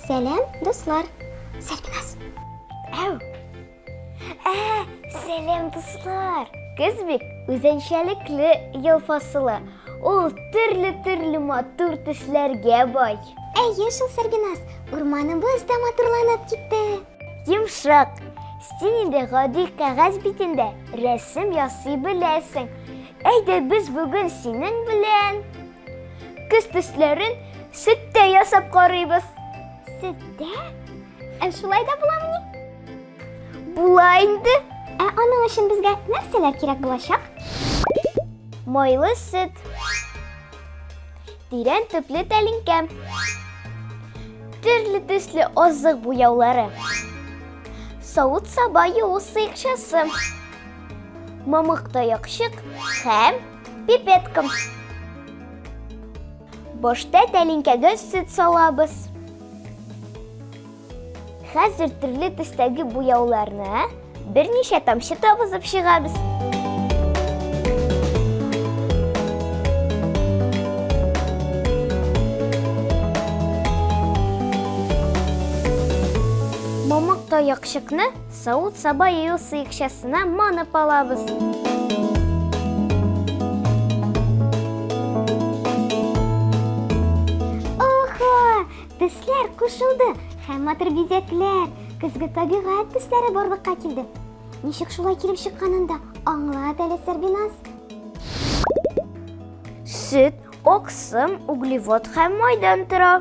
Сәлем, дуслар. Сәрбиназ. Әу. Сәлем, дуслар. Кыз бик үзенчәлекле ел фасылы. Ул төрле матур төсләргә бай. Әйе, шул Сәрбиназ. Урманыбыз да матурланып китте. Йомшак. Син инде гади кәгазь битендә рәсем ясый беләсең. Әйдә без бүген синең белән көз төсләрен сөттә ясап карыйбыз. Сөттә? Шулай да буламы? Була инде. Аның өчен безгә нәрсәләр кирәк булачак? Майлы сөт. Тирән төпле тәлинкә. Төрле төсле азык буяулары. Савыт-саба юу сыйкчасы. Мамык таякчык һәм пипетка. Башта тәлинкәгә сөт салабыз. Хәзер төрле төстәге буяуларны берничә тамчы табызып чыгабыз. Мамык таякчыкны савыт-саба юу сыйкчасына манып алабыз. Төсләр кушылды һәм матур бизәкләр, көзге табигать төсләре барлыкка килде. Ничек шулай килеп чыкканында аңлат әле, Сәрбиназ. Сөт, оксым, углевод һәм майдан тора.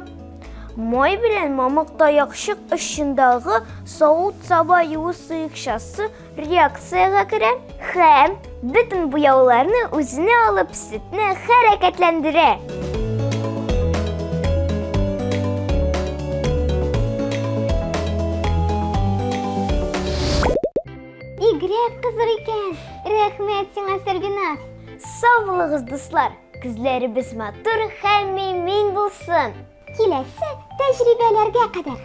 Май белән мамык таякчык очындагы савыт-саба юу сыйкчасы реакциягә керә һәм бөтен буяуларны үзенә алып сөтне хәрәкәтләндерә. Игрәк кызык икән. Рәхмәт сиңа, Сәрбиназ. Сау булыгыз, дуслар. Күзләребез матур һәм мин булсын. Киләсе тәҗрибәләргә кадәр.